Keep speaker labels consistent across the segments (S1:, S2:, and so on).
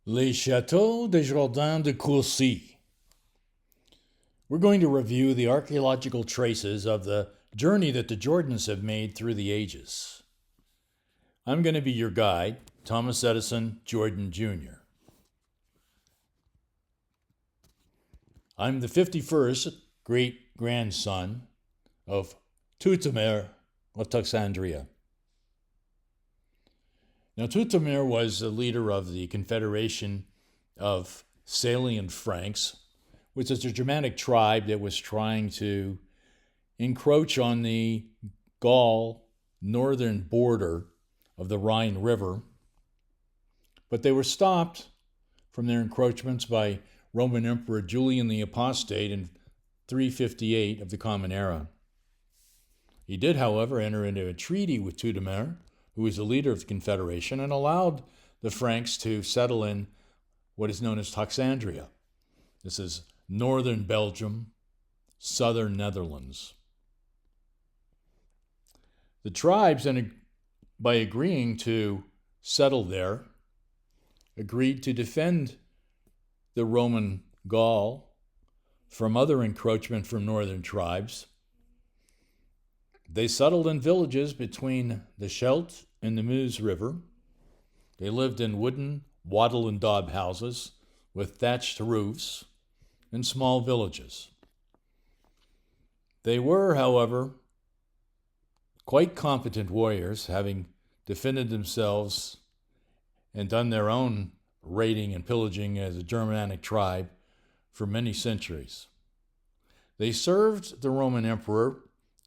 S1: Les Châteaux des Jardins de Courcy. We're going to review the archaeological traces of the journey that the Jordans have made through the ages. I'm going to be your guide, Thomas Edison Jordan Jr. I'm the 51st great-grandson of Toutemer of Tuxandria. Now, Toutemer was the leader of the Confederation of Salient Franks, which is a Germanic tribe that was trying to encroach on the Gaul northern border of the Rhine River. But they were stopped from their encroachments by Roman Emperor Julian the Apostate in 358 of the Common Era. He did, however, enter into a treaty with Toutemer, who was the leader of the Confederation, and allowed the Franks to settle in what is known as Tuxandria. This is northern Belgium, southern Netherlands. The tribes, by agreeing to settle there, agreed to defend the Roman Gaul from other encroachment from northern tribes. They settled in villages between the Scheldt and the Meuse River. They lived in wooden wattle and daub houses with thatched roofs in small villages. They were, however, quite competent warriors, having defended themselves and done their own raiding and pillaging as a Germanic tribe for many centuries. They served the Roman emperor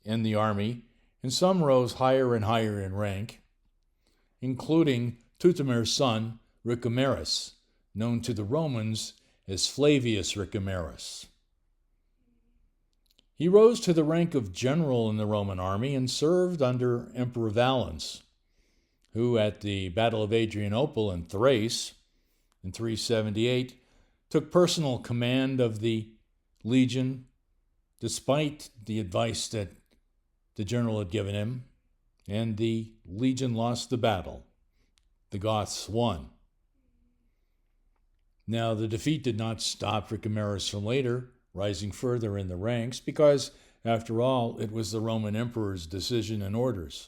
S1: in the army, and some rose higher and higher in rank, including Toutemer's son, Ricomerus, known to the Romans as Flavius Ricomerus. He rose to the rank of general in the Roman army and served under Emperor Valens, who at the Battle of Adrianople in Thrace in 378 took personal command of the legion despite the advice that the general had given him, and the legion lost the battle. The Goths won. Now, the defeat did not stop Ricomerus from later rising further in the ranks, because, after all, it was the Roman emperor's decision and orders.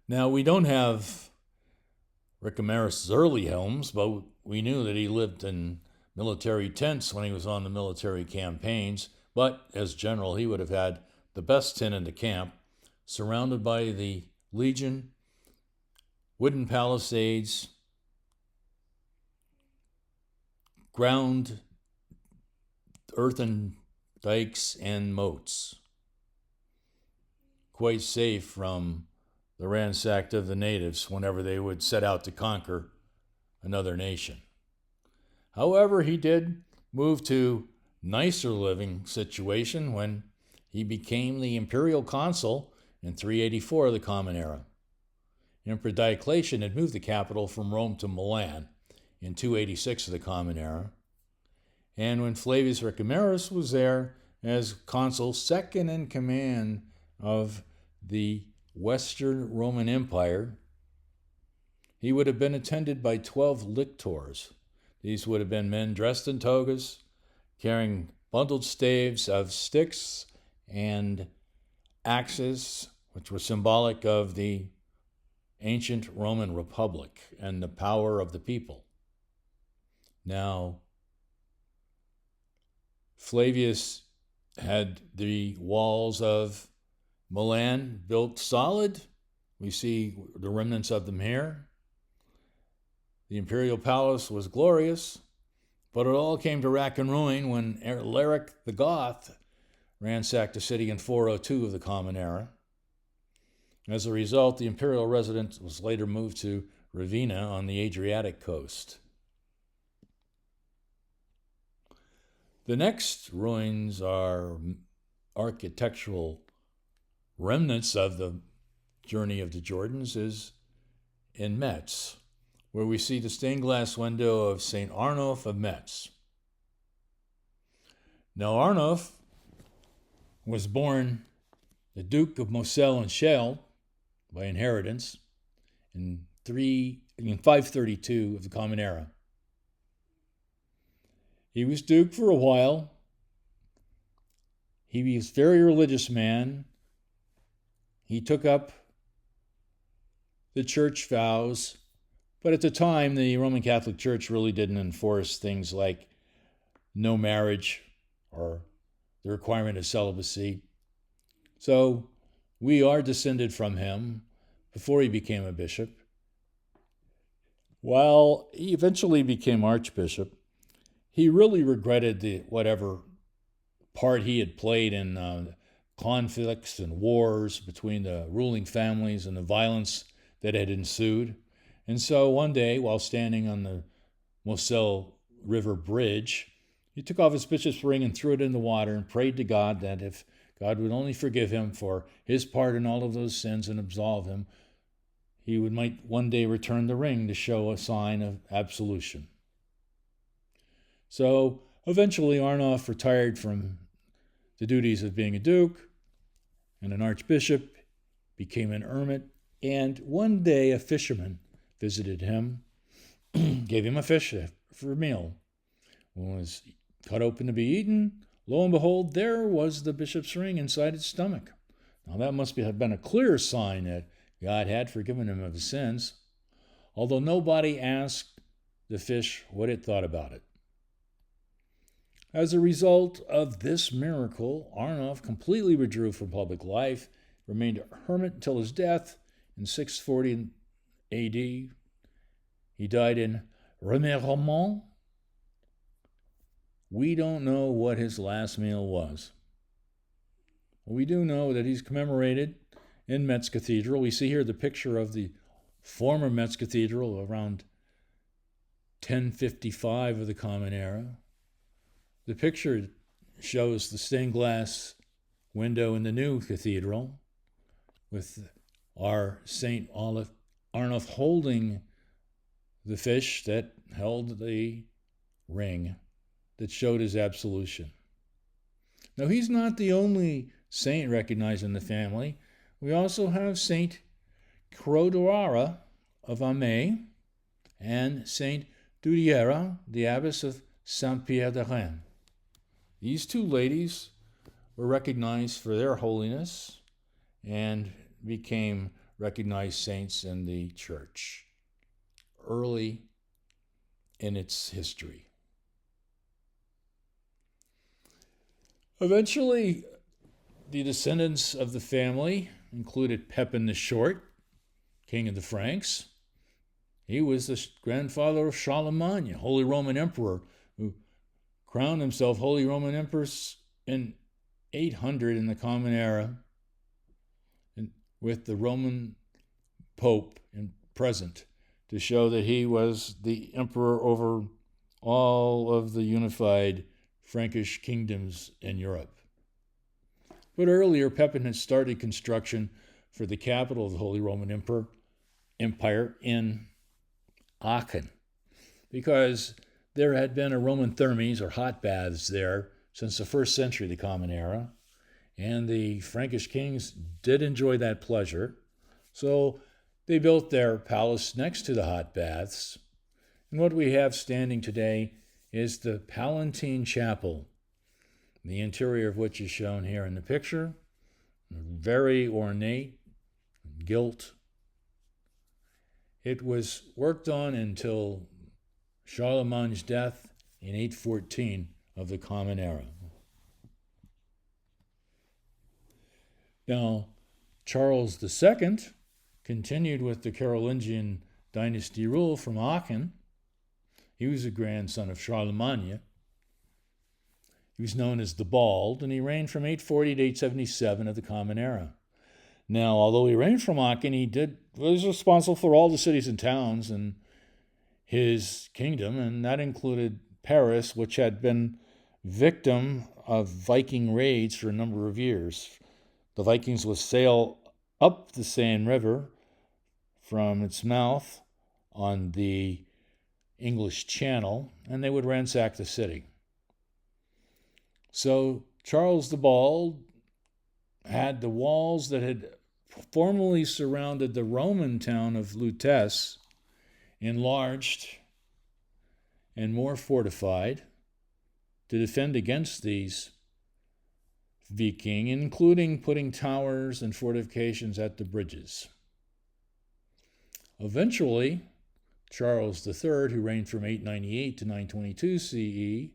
S1: Now, we don't have Ricomerus' early homes, but we knew that he lived in military tents when he was on the military campaigns, but as general, he would have had the best tent in the camp, surrounded by the legion, wooden palisades, ground earthen dikes, and moats. Quite safe from the ransacked of the natives whenever they would set out to conquer another nation. However, he did move to nicer living situation when he became the imperial consul in 384 of the Common Era. Emperor Diocletian had moved the capital from Rome to Milan in 286 of the Common Era. And when Flavius Ricomerus was there as consul, second in command of the Western Roman Empire, he would have been attended by 12 lictors. These would have been men dressed in togas, carrying bundled staves of sticks and axes, which were symbolic of the ancient Roman Republic and the power of the people. Now, Flavius had the walls of Milan built solid. We see the remnants of them here. The imperial palace was glorious, but it all came to rack and ruin when Alaric the Goth ransacked the city in 402 of the Common Era. As a result, the imperial residence was later moved to Ravenna on the Adriatic coast. The next ruins are architectural remnants of the journey of the Jordans is in Metz, where we see the stained glass window of St. Arnulf of Metz. Now, Arnulf was born the Duke of Moselle and Chelles by inheritance in 532 of the Common Era. He was Duke for a while. He was a very religious man. He took up the church vows, but at the time, the Roman Catholic Church really didn't enforce things like no marriage or the requirement of celibacy. So we are descended from him before he became a bishop. While he eventually became archbishop, he really regretted whatever part he had played in conflicts and wars between the ruling families and the violence that had ensued. And so one day, while standing on the Moselle River Bridge, he took off his bishop's ring and threw it in the water and prayed to God that if God would only forgive him for his part in all of those sins and absolve him, he might one day return the ring to show a sign of absolution. So eventually Arnulf retired from the duties of being a duke and an archbishop, became an hermit, and one day a fisherman visited him, gave him a fish for a meal. When it was cut open to be eaten, lo and behold, there was the bishop's ring inside its stomach. Now that must have been a clear sign that God had forgiven him of his sins, although nobody asked the fish what it thought about it. As a result of this miracle, Arnulf completely withdrew from public life, remained a hermit until his death in 640 A.D. He died in Remiremont. We don't know what his last meal was. We do know that he's commemorated in Metz Cathedral. We see here the picture of the former Metz Cathedral around 1055 of the Common Era. The picture shows the stained glass window in the new cathedral with our St. Arnulf holding the fish that held the ring that showed his absolution. Now, he's not the only saint recognized in the family. We also have Saint Crodoara of Aumale and Saint Dudiera, the abbess of Saint-Pierre de Rennes. These two ladies were recognized for their holiness and became recognized saints in the church early in its history. Eventually, the descendants of the family included Pepin the Short, king of the Franks. He was the grandfather of Charlemagne, Holy Roman Emperor, who crowned himself Holy Roman Emperor in 800 in the Common Era, with the Roman Pope present to show that he was the emperor over all of the unified Frankish kingdoms in Europe. But earlier, Pepin had started construction for the capital of the Holy Roman Empire in Aachen, because there had been a Roman thermes, or hot baths, there since the 1st century of the Common Era, and the Frankish kings did enjoy that pleasure, so they built their palace next to the hot baths. And what we have standing today is the Palatine Chapel, the interior of which is shown here in the picture. Very ornate, gilt. It was worked on until Charlemagne's death in 814 of the Common Era. Now, Charles II continued with the Carolingian dynasty rule from Aachen. He was a grandson of Charlemagne. He was known as the Bald, and he reigned from 840 to 877 of the Common Era. Now, although he reigned from Aachen, he was responsible for all the cities and towns in his kingdom, and that included Paris, which had been victim of Viking raids for a number of years. The Vikings would sail up the Seine River from its mouth on the English Channel, and they would ransack the city. So Charles the Bald had the walls that had formerly surrounded the Roman town of Lutece, enlarged and more fortified to defend against these Viking, including putting towers and fortifications at the bridges. Eventually, Charles III, who reigned from 898 to 922 CE,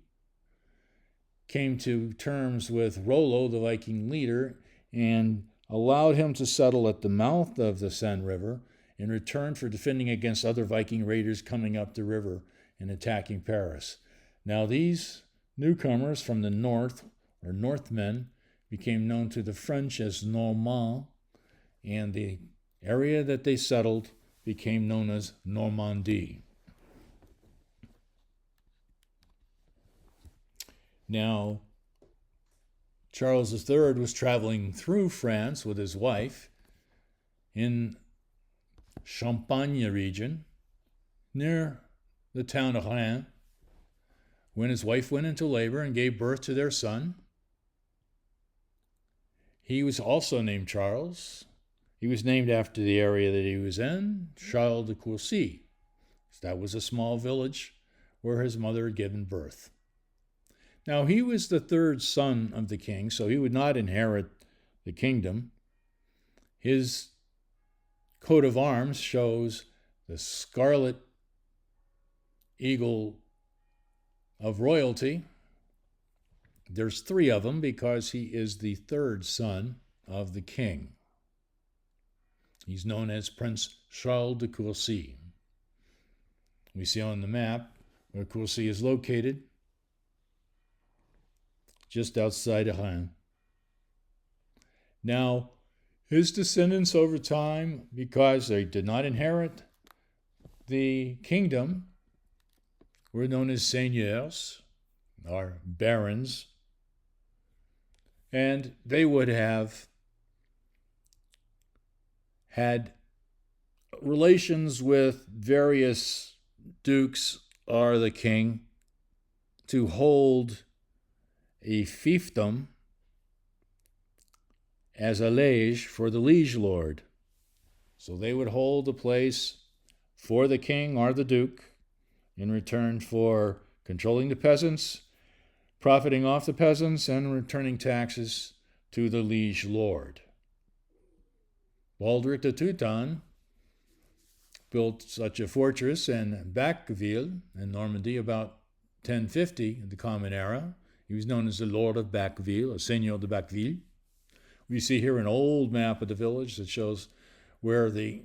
S1: came to terms with Rollo, the Viking leader, and allowed him to settle at the mouth of the Seine River in return for defending against other Viking raiders coming up the river and attacking Paris. Now, these newcomers from the north, or Northmen, became known to the French as Normands, and the area that they settled became known as Normandy. Now, Charles III was traveling through France with his wife in Champagne region, near the town of Rennes, when his wife went into labor and gave birth to their son. He was also named Charles. He was named after the area that he was in, Châteaux de Courcy. That was a small village where his mother had given birth. Now, he was the third son of the king, so he would not inherit the kingdom. His coat of arms shows the scarlet eagle of royalty. There's 3 of them because he is the third son of the king. He's known as Prince Charles de Courcy. We see on the map where Courcy is located, just outside of Rennes. Now, his descendants over time, because they did not inherit the kingdom, were known as seigneurs, or barons, and they would have had relations with various dukes or the king to hold a fiefdom as a liege for the liege lord. So they would hold a place for the king or the duke in return for controlling the peasants, profiting off the peasants, and returning taxes to the liege lord. Baldric de Teuton built such a fortress in Bacqueville in Normandy about 1050 in the Common Era. He was known as the Lord of Bacqueville, or Seigneur de Bacqueville. We see here an old map of the village that shows where the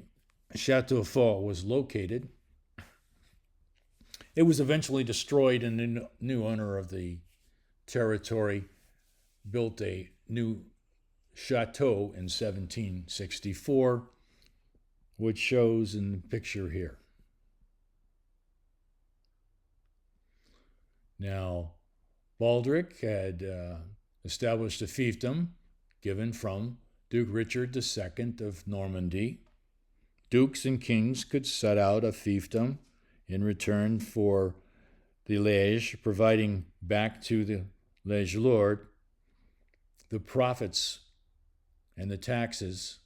S1: Château Fort was located. It was eventually destroyed, and the new owner of the territory built a new chateau in 1764, which shows in the picture here. Now, Baldric had established a fiefdom given from Duke Richard II of Normandy. Dukes and kings could set out a fiefdom in return for the liege, providing back to the liege lord the profits and the taxes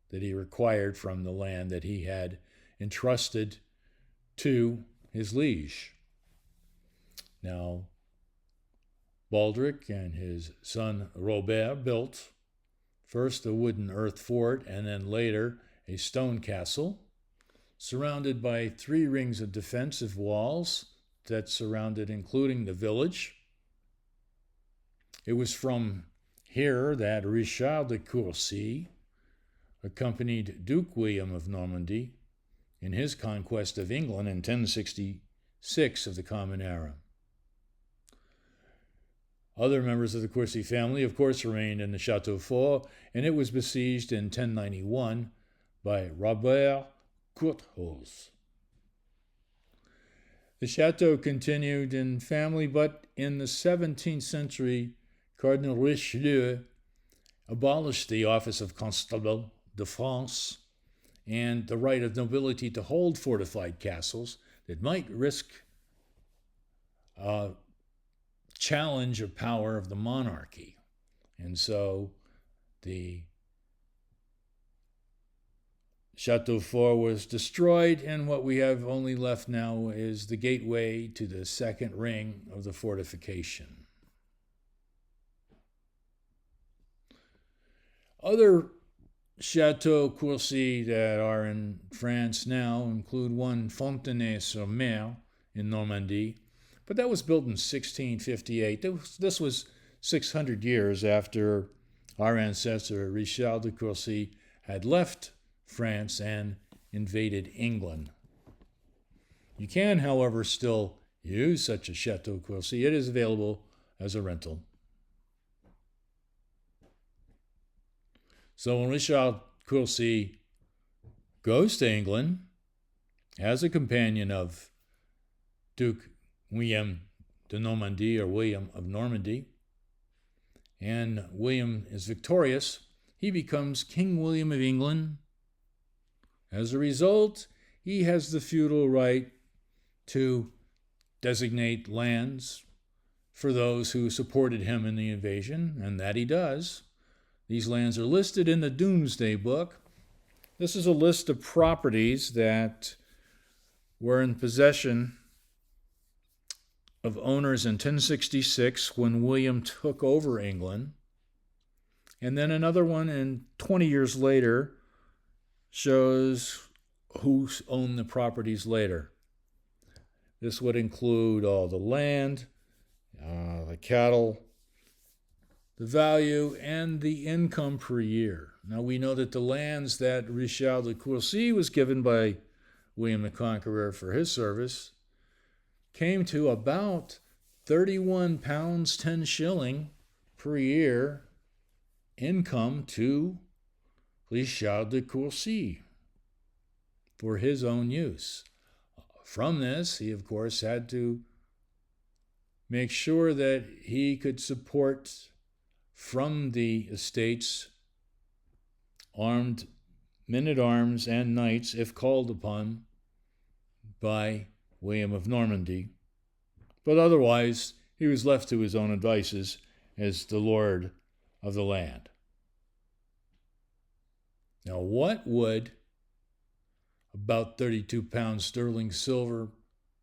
S1: that he required from the land that he had entrusted to his liege. Now, Baldric and his son Robert built first a wooden earth fort and then later a stone castle, surrounded by 3 rings of defensive walls that surrounded, including the village. It was from here that Richard de Courcy accompanied Duke William of Normandy in his conquest of England in 1066 of the Common Era. Other members of the Courcy family, of course, remained in the Château Fort, and it was besieged in 1091 by Robert Courteheuse. The chateau continued in family, but in the 17th century, Cardinal Richelieu abolished the office of Constable de France and the right of nobility to hold fortified castles that might risk challenge of power of the monarchy. And so the Château Fort was destroyed, and what we have only left now is the gateway to the second ring of the fortification. Other Châteaux Courcy that are in France now include one Fontenay-sur-Mer in Normandy, but that was built in 1658. This was 600 years after our ancestor Richard de Courcy had left France and invaded England. You can, however, still use such a Château Courcy. It is available as a rental. So when Richard Courcy goes to England as a companion of Duke William de Normandy, or William of Normandy, and William is victorious, he becomes King William of England. As a result, he has the feudal right to designate lands for those who supported him in the invasion, and that he does. These lands are listed in the Domesday Book. This is a list of properties that were in possession of owners in 1066 when William took over England. And then another one in 20 years later shows who owned the properties later. This would include all the land, the cattle, the value, and the income per year. Now we know that the lands that Richard de Courcy was given by William the Conqueror for his service came to about £31 10 shilling per year income to Richard de Courcy for his own use. From this, he of course had to make sure that he could support from the estates armed men-at-arms and knights if called upon by William of Normandy. But otherwise, he was left to his own devices as the lord of the land. Now, what would about 32 pounds sterling silver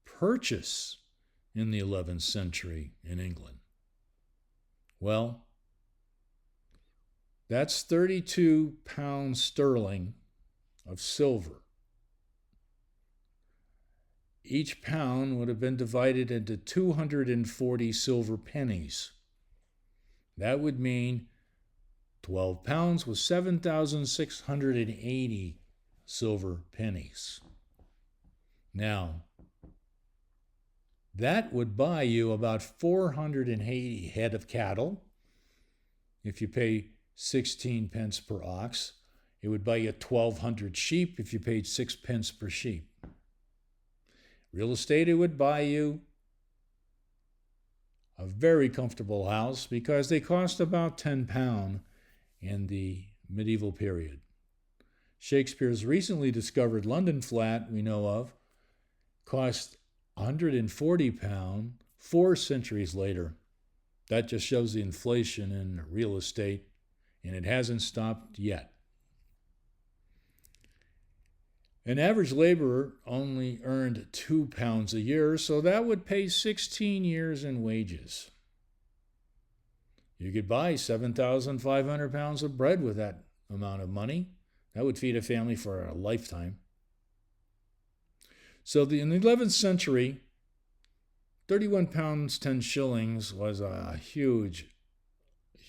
S1: purchase in the 11th century in England? Well, that's 32 pounds sterling of silver. Each pound would have been divided into 240 silver pennies. That would mean 12 pounds was 7,680 silver pennies. Now, that would buy you about 480 head of cattle. If you pay 16 pence per ox, it would buy you 1,200 sheep if you paid 6 pence per sheep. Real estate, it would buy you a very comfortable house because they cost about £10 in the medieval period. Shakespeare's recently discovered London flat, we know of, cost £140 4 centuries later. That just shows the inflation in real estate, and it hasn't stopped yet. An average laborer only earned £2 a year, so that would pay 16 years in wages. You could buy 7,500 pounds of bread with that amount of money. That would feed a family for a lifetime. So in the 11th century, 31 pounds 10 shillings was a huge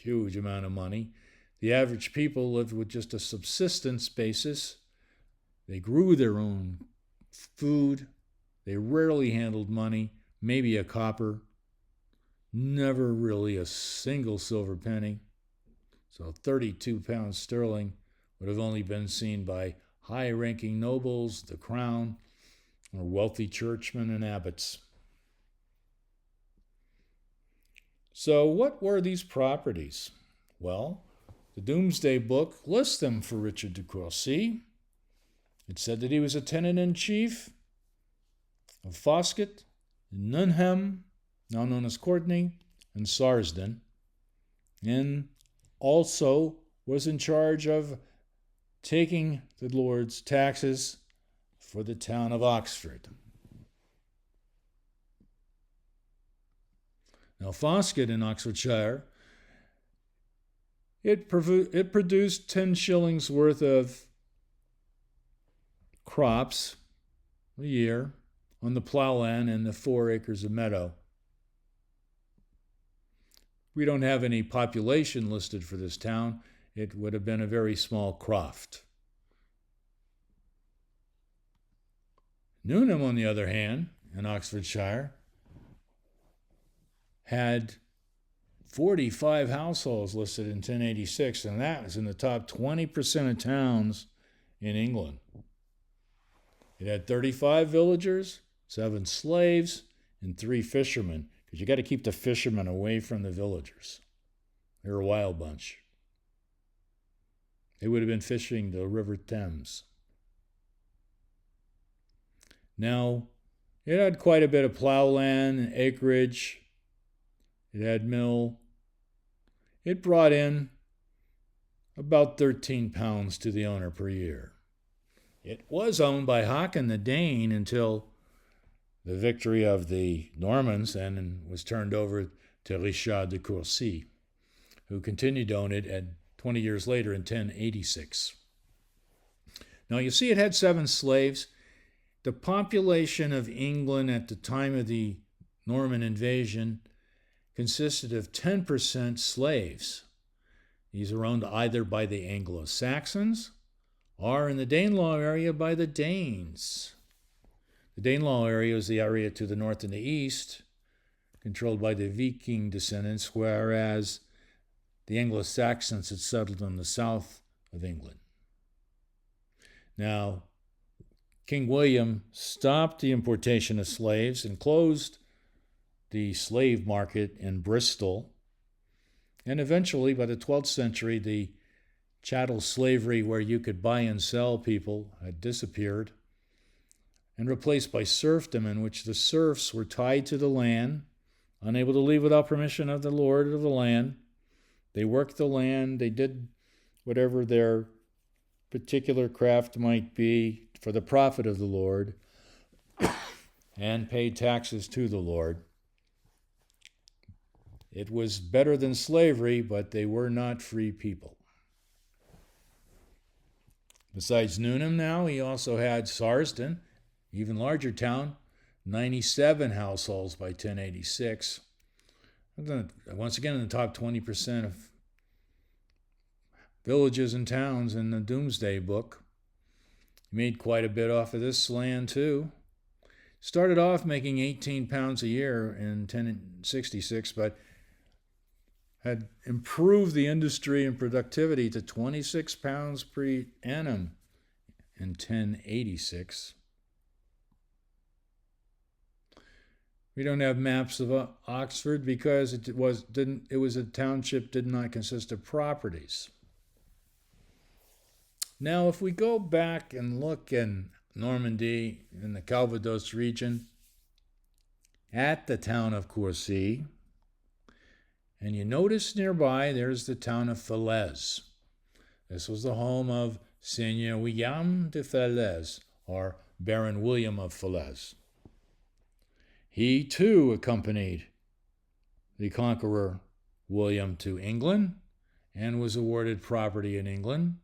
S1: amount of money. The average people lived with just a subsistence basis. They grew their own food. They rarely handled money, maybe a copper, never really a single silver penny. So 32 pounds sterling would have only been seen by high-ranking nobles, the crown, or wealthy churchmen and abbots. So what were these properties? Well, the Domesday Book lists them for Richard de Courcy. It said that he was a tenant-in-chief of Foscott, Nuneham, now known as Courtenay, and Sarsden, and also was in charge of taking the Lord's taxes for the town of Oxford. Now, Foscott in Oxfordshire, it produced 10 shillings worth of crops a year on the plowland and the 4 acres of meadow. We don't have any population listed for this town. It would have been a very small croft. Newnham, on the other hand, in Oxfordshire, had 45 households listed in 1086, and that was in the top 20% of towns in England. It had 35 villagers, 7 slaves, and 3 fishermen, because you got to keep the fishermen away from the villagers. They're a wild bunch. They would have been fishing the River Thames. Now, it had quite a bit of plowland and acreage. It had mill. It brought in about £13 to the owner per year. It was owned by Håkon the Dane until the victory of the Normans and was turned over to Richard de Courcy, who continued to own it 20 years later in 1086. Now you see it had 7 slaves. The population of England at the time of the Norman invasion consisted of 10% slaves. These are owned either by the Anglo-Saxons or in the Danelaw area by the Danes. The Danelaw area is the area to the north and the east, controlled by the Viking descendants, whereas the Anglo-Saxons had settled in the south of England. Now, King William stopped the importation of slaves and closed the slave market in Bristol. And eventually, by the 12th century, the chattel slavery where you could buy and sell people had disappeared and replaced by serfdom, in which the serfs were tied to the land, unable to leave without permission of the lord of the land. They worked the land, they did whatever their particular craft might be for the profit of the Lord, and paid taxes to the Lord. It was better than slavery, but they were not free people. Besides Newnham now, he also had Sarsden, even larger town, 97 households by 1086. Once again, in the top 20% of villages and towns in the Doomsday Book. He made quite a bit off of this land too. Started off making £18 a year in 1066, but had improved the industry and productivity to £26 per annum in 1086. We don't have maps of Oxford because it was a township, did not consist of properties. Now, if we go back and look in Normandy, in the Calvados region, at the town of Courcy, and you notice nearby there's the town of Falaise. This was the home of Seigneur William de Falaise, or Baron William of Falaise. He too accompanied the conqueror William to England and was awarded property in England,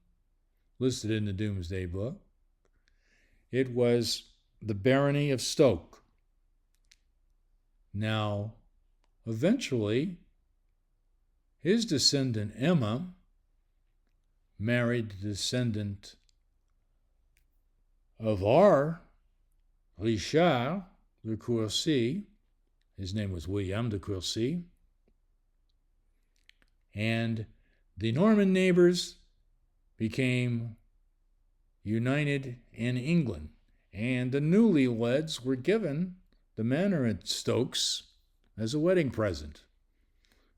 S1: listed in the Doomsday Book. It was the barony of Stoke. Now, eventually, his descendant Emma married the descendant of our Richard de Courcy. His name was William de Courcy. And the Norman neighbors became united in England, and the newlyweds were given the manor at Stokes as a wedding present.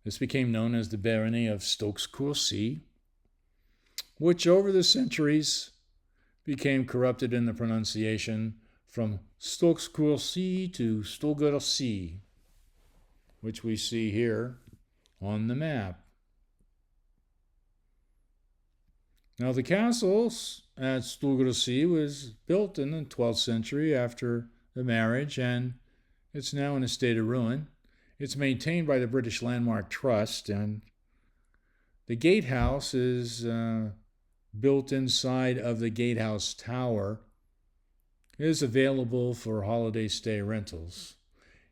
S1: This became known as the barony of Stokes-Courcy, which over the centuries became corrupted in the pronunciation from Stokes-Courcy to Stolgercy, which we see here on the map. Now, the castle at Courcy was built in the 12th century after the marriage, and it's now in a state of ruin. It's maintained by the British Landmark Trust, and the gatehouse is built inside of the gatehouse tower. It is available for holiday stay rentals.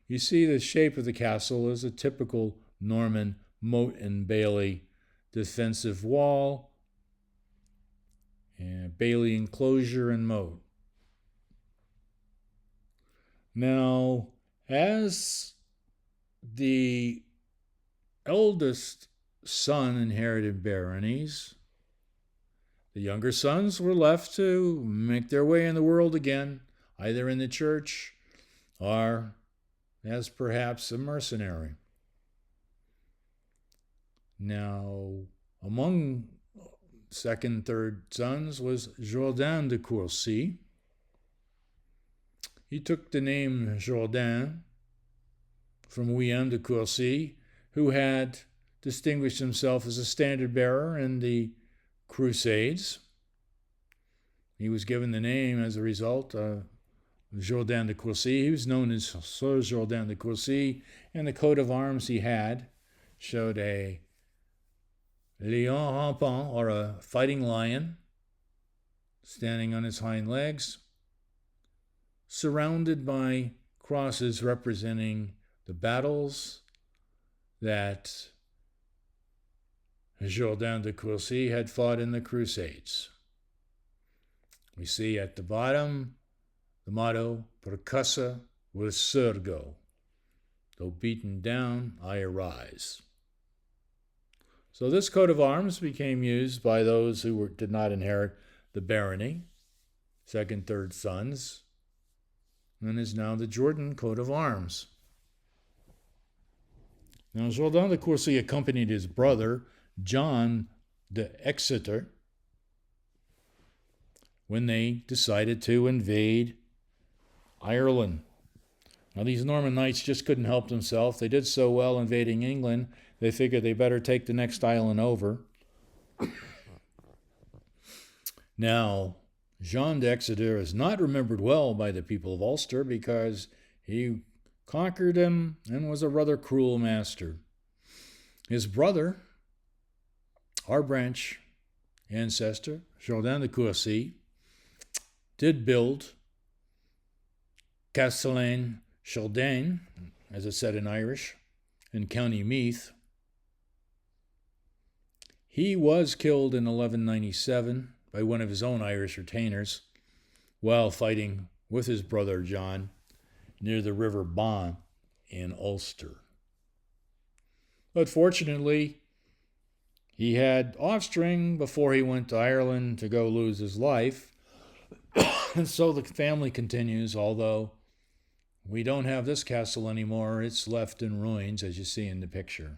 S1: You see, the shape of the castle is a typical Norman moat and bailey defensive wall, and bailey enclosure and moat. Now, as the eldest son inherited baronies, the younger sons were left to make their way in the world again, either in the church or as perhaps a mercenary. Now, among second, third sons was Jourdain de Courcy. He took the name Jourdain from William de Courcy, who had distinguished himself as a standard bearer in the Crusades. He was given the name as a result of Jourdain de Courcy. He was known as Sir Jourdain de Courcy, and the coat of arms he had showed a lion rampant, or a fighting lion, standing on its hind legs, surrounded by crosses representing the battles that Jourdain de Courcy had fought in the Crusades. We see at the bottom the motto, Percussa resurgo. Though beaten down, I arise. So this coat of arms became used by those who did not inherit the barony, second, third sons, and is now the Jourdain coat of arms. Now, Jourdain de Courcy accompanied his brother, John de Exeter, when they decided to invade Ireland. Now, these Norman knights just couldn't help themselves. They did so well invading England, they figured they better take the next island over. Now, John de Exeter is not remembered well by the people of Ulster because he conquered them and was a rather cruel master. His brother, our branch ancestor, Jourdain de Courcy, did build Castellane Jourdain, as it's said in Irish, in County Meath. He was killed in 1197 by one of his own Irish retainers while fighting with his brother John near the River Bann in Ulster. But fortunately, he had offspring before he went to Ireland to go lose his life. And so the family continues, although we don't have this castle anymore. It's left in ruins, as you see in the picture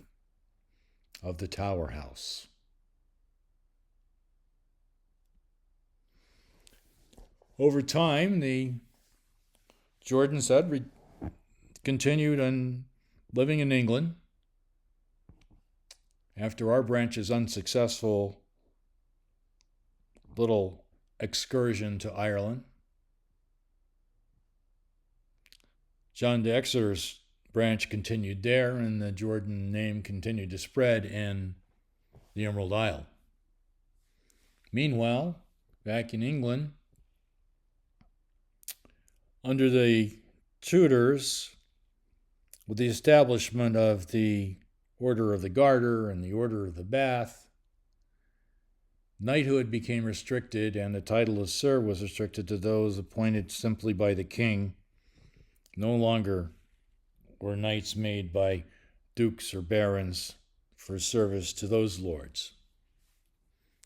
S1: of the Tower House. Over time, the Jourdains had continued on living in England after our branch's unsuccessful little excursion to Ireland. John de Exeter's branch continued there, and the Jourdain name continued to spread in the Emerald Isle. Meanwhile, back in England, under the Tudors, with the establishment of the Order of the Garter and the Order of the Bath, knighthood became restricted, and the title of Sir was restricted to those appointed simply by the king. No longer were knights made by dukes or barons for service to those lords.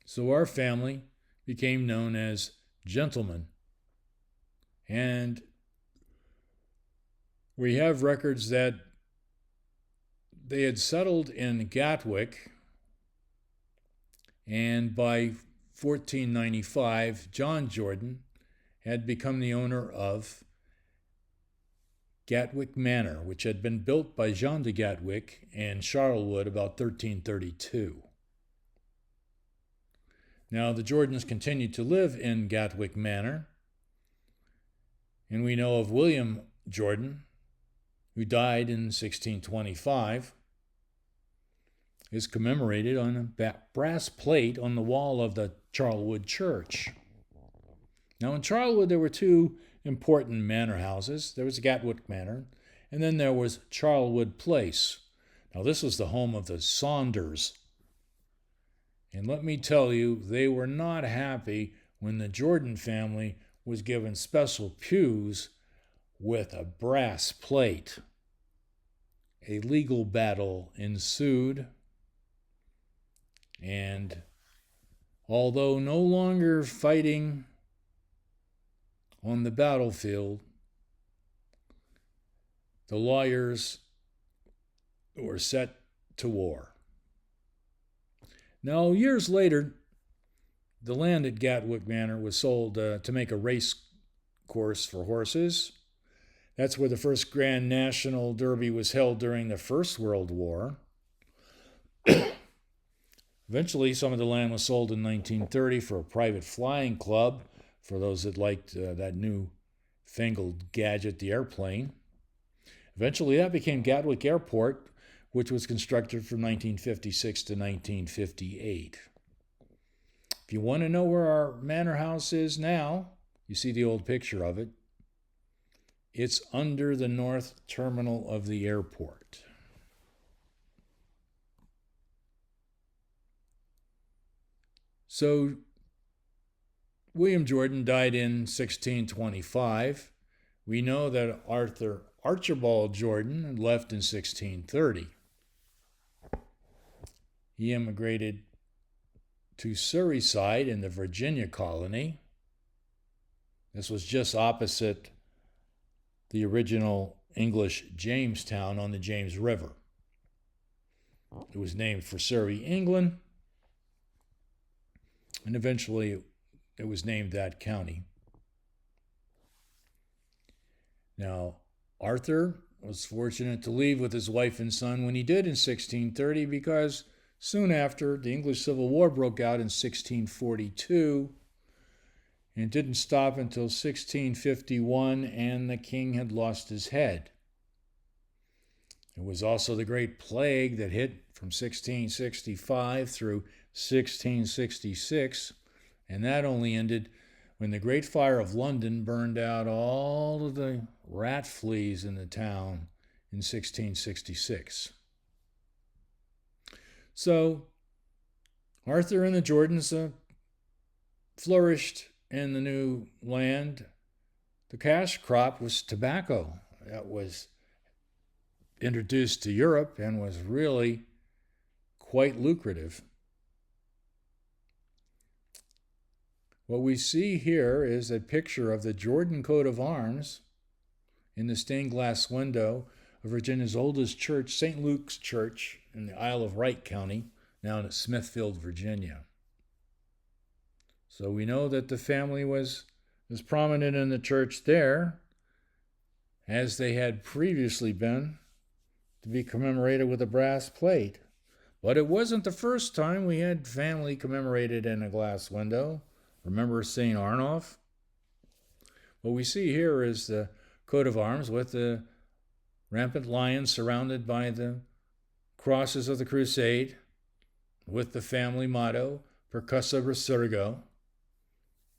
S1: So our family became known as gentlemen. And we have records that they had settled in Gatwick, and by 1495, John Jourdain had become the owner of Gatwick Manor, which had been built by Jean de Gatwick in Charlewood about 1332. Now, the Jordans continued to live in Gatwick Manor, and we know of William Jordan, who died in 1625, is commemorated on a brass plate on the wall of the Charlwood Church. Now, in Charlwood, there were two important manor houses. There was Gatwick Manor, and then there was Charlwood Place. Now, this was the home of the Saunders. And let me tell you, they were not happy when the Jordan family was given special pews with a brass plate. A legal battle ensued, and although no longer fighting on the battlefield, the lawyers were set to war. Now, years later, the land at Gatwick Manor was sold to make a race course for horses. That's where the first Grand National Derby was held during the First World War. Eventually, some of the land was sold in 1930 for a private flying club, for those that liked that new fangled gadget, the airplane. Eventually, that became Gatwick Airport, which was constructed from 1956 to 1958. If you want to know where our manor house is now, you see the old picture of it. It's under the north terminal of the airport. So, William Jordan died in 1625. We know that Arthur Archibald Jordan left in 1630. He immigrated to Surrey in the Virginia colony. This was just opposite the original English Jamestown on the James River. It was named for Surrey, England, and eventually it was named that county. Now, Arthur was fortunate to leave with his wife and son when he did in 1630, because soon after, the English Civil War broke out in 1642, and it didn't stop until 1651, and the king had lost his head. It was also the Great Plague that hit from 1665 through 1666, and that only ended when the Great Fire of London burned out all of the rat fleas in the town in 1666. So, Arthur and the Jordans flourished in the new land. The cash crop was tobacco. That was introduced to Europe and was really quite lucrative. What we see here is a picture of the Jordan coat of arms in the stained glass window of Virginia's oldest church, St. Luke's Church, in the Isle of Wight County, now in Smithfield, Virginia. So we know that the family was prominent in the church there, as they had previously been, to be commemorated with a brass plate. But it wasn't the first time we had family commemorated in a glass window. Remember St. Arnulf? What we see here is the coat of arms with the rampant lion surrounded by the crosses of the crusade, with the family motto, Percussa Resurgo,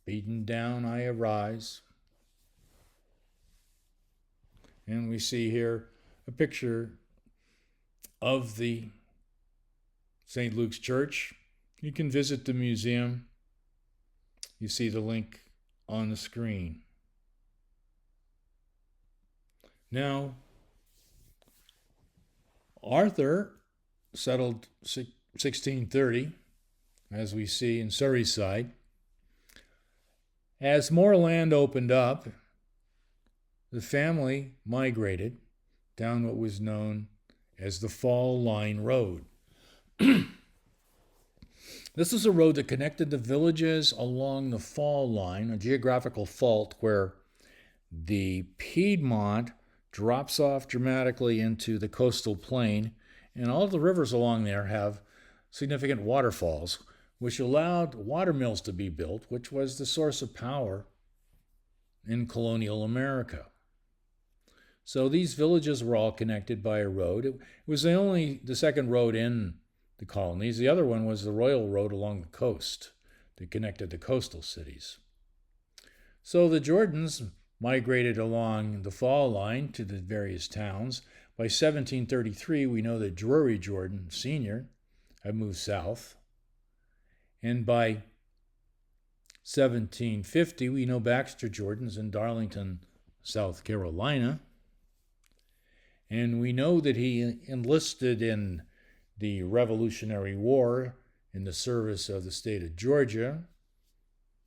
S1: beaten down I arise. And we see here a picture of the St. Luke's Church. You can visit the museum. You see the link on the screen. Now, Arthur settled 1630, as we see in Surrey. As more land opened up, the family migrated down what was known as the Fall Line Road. This is a road that connected the villages along the Fall Line, a geographical fault where the Piedmont drops off dramatically into the coastal plain, and all of the rivers along there have significant waterfalls, which allowed water mills to be built, which was the source of power in colonial America. So these villages were all connected by a road. It was the second road in the colonies. The other one was the Royal Road along the coast that connected the coastal cities. So the Jordans migrated along the fall line to the various towns. By 1733, we know that Drury Jordan Sr. had moved south. And by 1750, we know Baxter Jordan's in Darlington, South Carolina. And we know that he enlisted in the Revolutionary War in the service of the state of Georgia,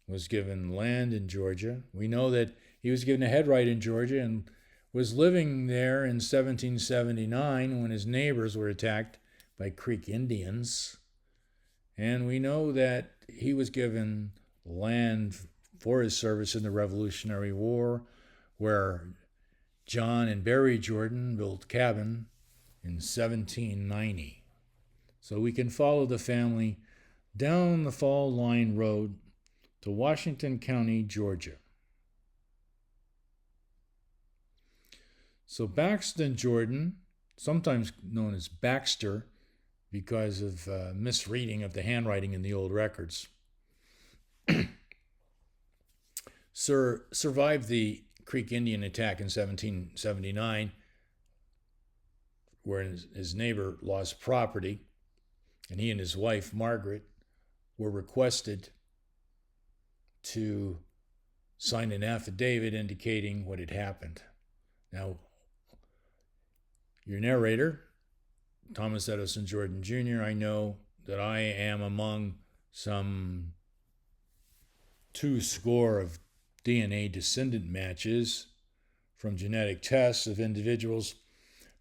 S1: was given land in Georgia. We know that he was given a headright in Georgia and was living there in 1779 when his neighbors were attacked by Creek Indians. And we know that he was given land for his service in the Revolutionary War, where John and Barry Jordan built a cabin in 1790. So we can follow the family down the Fall Line Road to Washington County, Georgia. So Baxton Jordan, sometimes known as Baxter because of misreading of the handwriting in the old records, survived the Creek Indian attack in 1779, where his neighbor lost property, and he and his wife, Margaret, were requested to sign an affidavit indicating what had happened. Now, your narrator, Thomas Edison Jordan Jr., I know that I am among some 200 of DNA descendant matches from genetic tests of individuals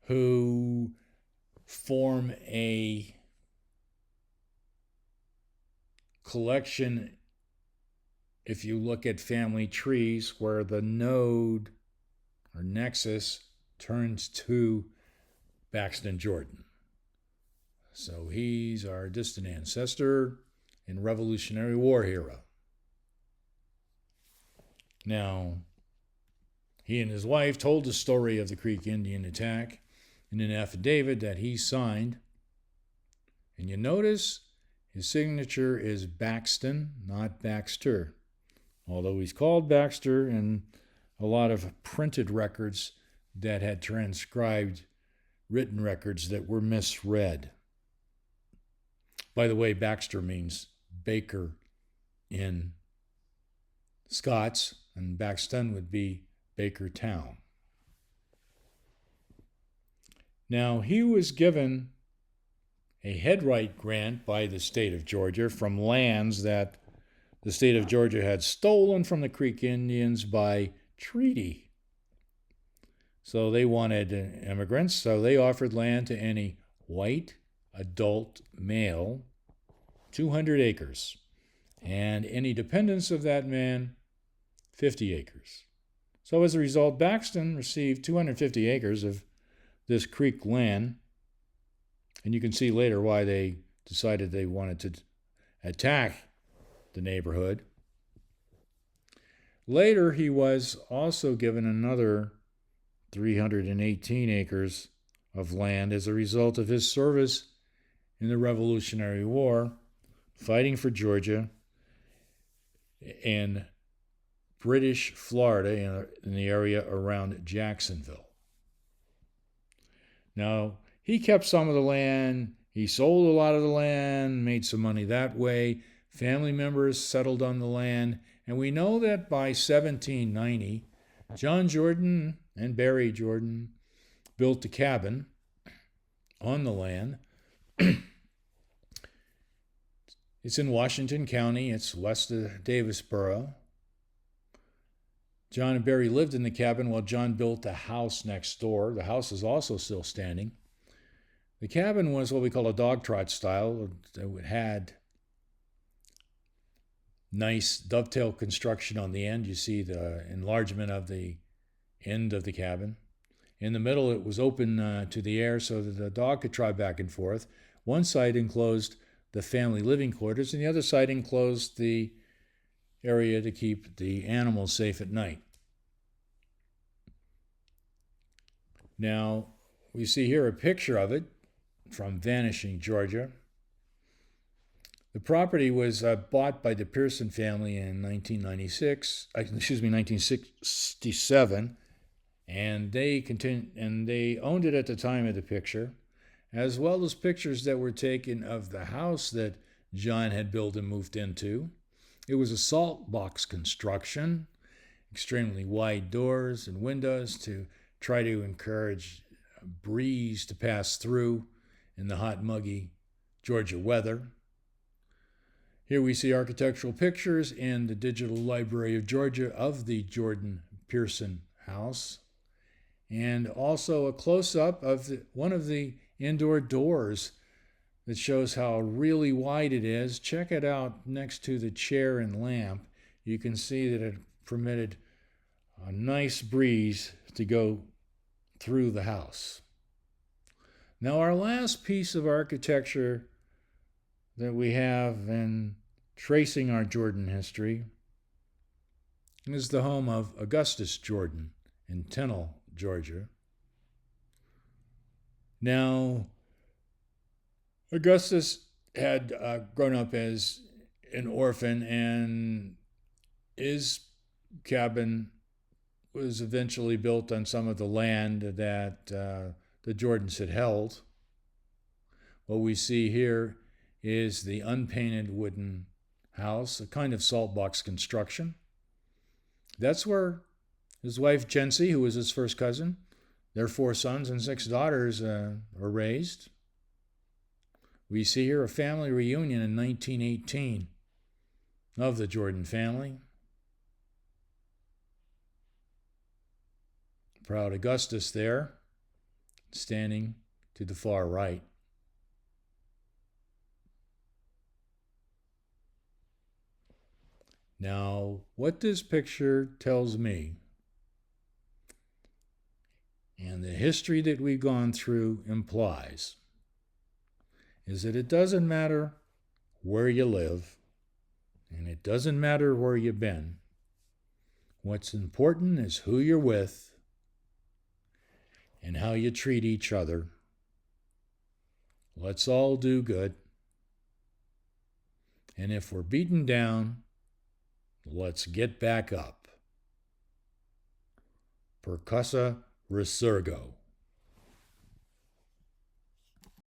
S1: who form a collection, if you look at family trees, where the node or nexus turns to Baxton Jordan. So he's our distant ancestor in Revolutionary War era. Now, he and his wife told the story of the Creek Indian attack in an affidavit that he signed. And you notice his signature is Baxton, not Baxter. Although he's called Baxter in a lot of printed records that had transcribed written records that were misread. By the way, Baxter means baker in Scots, and Baxton would be Baker Town. Now, he was given a headright grant by the state of Georgia from lands that the state of Georgia had stolen from the Creek Indians by treaty. So they wanted immigrants, so they offered land to any white adult male, 200 acres, and any dependents of that man, 50 acres. So as a result, Baxton received 250 acres of this creek land, and you can see later why they decided they wanted to attack the neighborhood. Later, he was also given another 318 acres of land as a result of his service in the Revolutionary War, fighting for Georgia and British Florida in the area around Jacksonville. Now, he kept some of the land. He sold a lot of the land, made some money that way. Family members settled on the land. And we know that by 1790, John Jordan and Barry Jordan built a cabin on the land. It's in Washington County. It's west of Davisboro. John and Barry lived in the cabin while John built a house next door. The house is also still standing. The cabin was what we call a dog trot style. It had nice dovetail construction on the end. You see the enlargement of the end of the cabin. In the middle, it was open to the air so that the dog could trot back and forth. One side enclosed the family living quarters, and the other side enclosed the area to keep the animals safe at night. Now, we see here a picture of it from Vanishing, Georgia. The property was bought by the Pearson family in 1967, and they owned it at the time of the picture, as well as pictures that were taken of the house that John had built and moved into. It was a salt box construction, extremely wide doors and windows to try to encourage a breeze to pass through in the hot, muggy Georgia weather. Here we see architectural pictures in the Digital Library of Georgia of the Jordan Pearson house, and also a close-up of one of the indoor doors that shows how really wide it is. Check it out next to the chair and lamp. You can see that it permitted a nice breeze to go through the house. Now, our last piece of architecture that we have in tracing our Jordan history is the home of Augustus Jordan in Tennille, Georgia. Now, Augustus had grown up as an orphan, and his cabin was eventually built on some of the land that the Jordans had held. What we see here is the unpainted wooden house, a kind of salt box construction. That's where his wife Jency, who was his first cousin, their 4 sons and 6 daughters were raised. We see here a family reunion in 1918 of the Jordan family. Proud Augustus there, standing to the far right. Now, what this picture tells me, and the history that we've gone through implies, is that it doesn't matter where you live, and it doesn't matter where you've been. What's important is who you're with and how you treat each other. Let's all do good. And if we're beaten down, let's get back up. Percussa resurgo.